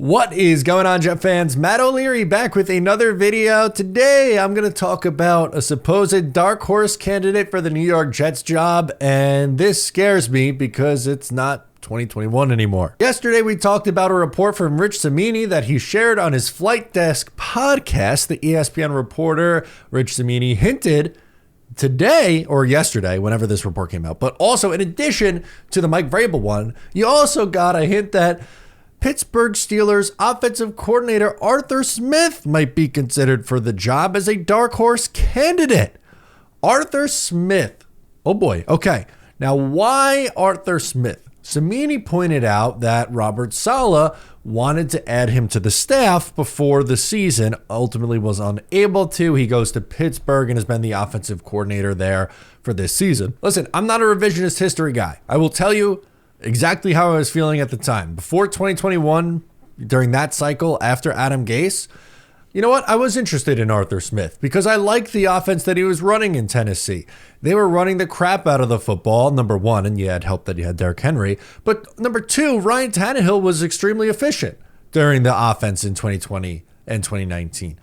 What is going on, Jet fans? Matt O'Leary back with another video. Today, I'm going to talk about a supposed dark horse candidate for the New York Jets job, and this scares me because it's not 2021 anymore. Yesterday, we talked about a report from Rich Cimini that he shared on his Flight Desk podcast. The ESPN reporter, Rich Cimini, hinted today or yesterday, whenever this report came out, but also in addition to the Mike Vrabel one, you also got a hint that Pittsburgh Steelers offensive coordinator Arthur Smith might be considered for the job as a dark horse candidate. Arthur Smith. Oh boy. Okay. Now, why Arthur Smith? Cimini pointed out that Robert Saleh wanted to add him to the staff before the season, ultimately was unable to. He goes to Pittsburgh and has been the offensive coordinator there for this season. Listen, I'm not a revisionist history guy. I will tell you exactly how I was feeling at the time. Before 2021, during that cycle, after Adam Gase, you know what? I was interested in Arthur Smith because I liked the offense that he was running in Tennessee. They were running the crap out of the football, number one, and yeah, it helped that you had Derrick Henry. But number two, Ryan Tannehill was extremely efficient during the offense in 2020 and 2019.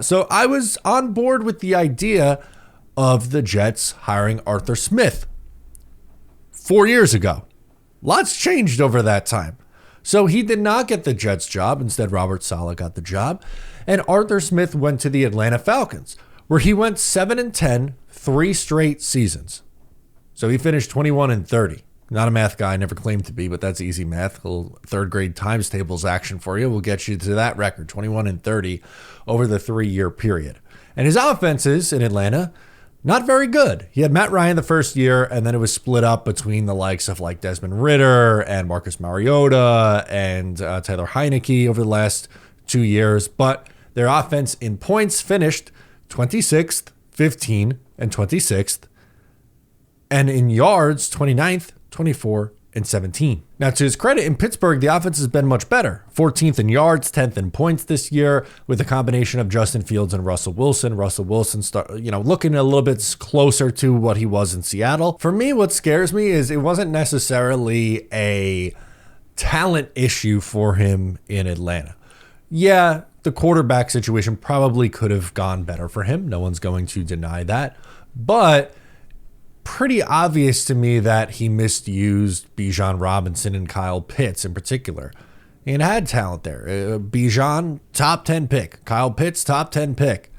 So I was on board with the idea of the Jets hiring Arthur Smith 4 years ago. Lots changed over that time. So he did not get the Jets job. Instead, Robert Saleh got the job. And Arthur Smith went to the Atlanta Falcons, where he went 7-10, 3 straight seasons. So he finished 21-30. Not a math guy, never claimed to be, but that's easy math. A little third grade times tables action for you. We'll get you to that record, 21-30 over the 3-year period. And his offenses in Atlanta, not very good. He had Matt Ryan the first year, and then it was split up between the likes of like Desmond Ridder and Marcus Mariota and Taylor Heineke over the last 2 years. But their offense in points finished 26th, 15, and 26th. And in yards, 29th, 24, and 17. Now, to his credit, in Pittsburgh, the offense has been much better. 14th in yards, 10th in points this year, with a combination of Justin Fields and Russell Wilson. Russell Wilson, looking a little bit closer to what he was in Seattle. For me, what scares me is it wasn't necessarily a talent issue for him in Atlanta. Yeah, the quarterback situation probably could have gone better for him. No one's going to deny that. But pretty obvious to me that he misused Bijan Robinson and Kyle Pitts in particular. And had talent there. Bijan, top 10 pick. Kyle Pitts, top 10 pick.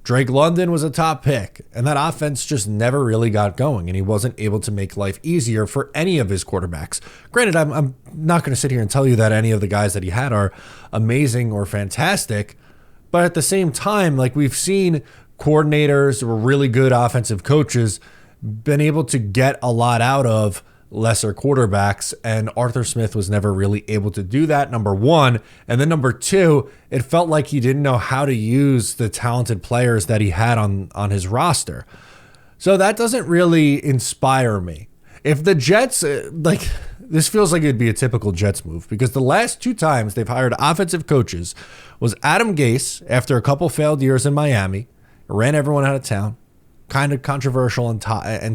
Drake London was a top pick. And that offense just never really got going. And he wasn't able to make life easier for any of his quarterbacks. Granted, I'm not going to sit here and tell you that any of the guys that he had are amazing or fantastic. But at the same time, like we've seen coordinators or really good offensive coaches been able to get a lot out of lesser quarterbacks, and Arthur Smith was never really able to do that, number one. And then number two, it felt like he didn't know how to use the talented players that he had on his roster. So that doesn't really inspire me. If the Jets, this feels like it'd be a typical Jets move, because the last 2 times they've hired offensive coaches was Adam Gase after a couple failed years in Miami, ran everyone out of town. Kind of controversial and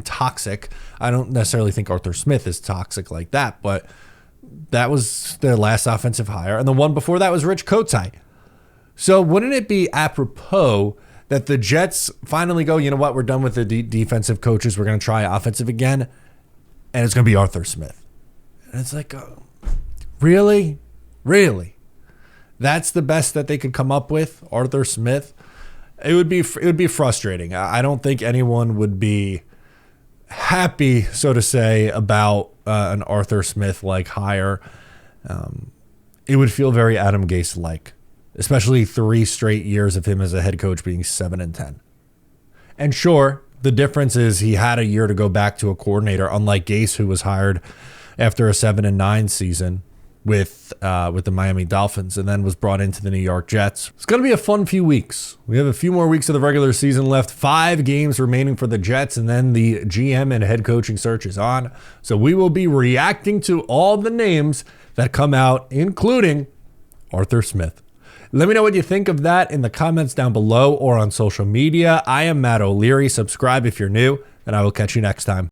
toxic. I don't necessarily think Arthur Smith is toxic like that, but that was their last offensive hire. And the one before that was Rich Kotite. So wouldn't it be apropos that the Jets finally go, you know what, we're done with the defensive coaches. We're going to try offensive again. And it's going to be Arthur Smith. And it's like, really? Really? That's the best that they could come up with, Arthur Smith? It would be frustrating. I don't think anyone would be happy, so to say, about an Arthur Smith-like hire. It would feel very Adam Gase-like, especially 3 straight years of him as a head coach being 7-10. And sure, the difference is he had a year to go back to a coordinator, unlike Gase, who was hired after a 7-9 season with the Miami Dolphins and then was brought into the New York Jets. It's going to be a fun few weeks. We have a few more weeks of the regular season left, 5 games remaining for the Jets, and then the GM and head coaching search is on. So we will be reacting to all the names that come out, including Arthur Smith. Let me know what you think of that in the comments down below or on social media. I am Matt O'Leary. Subscribe if you're new, and I will catch you next time.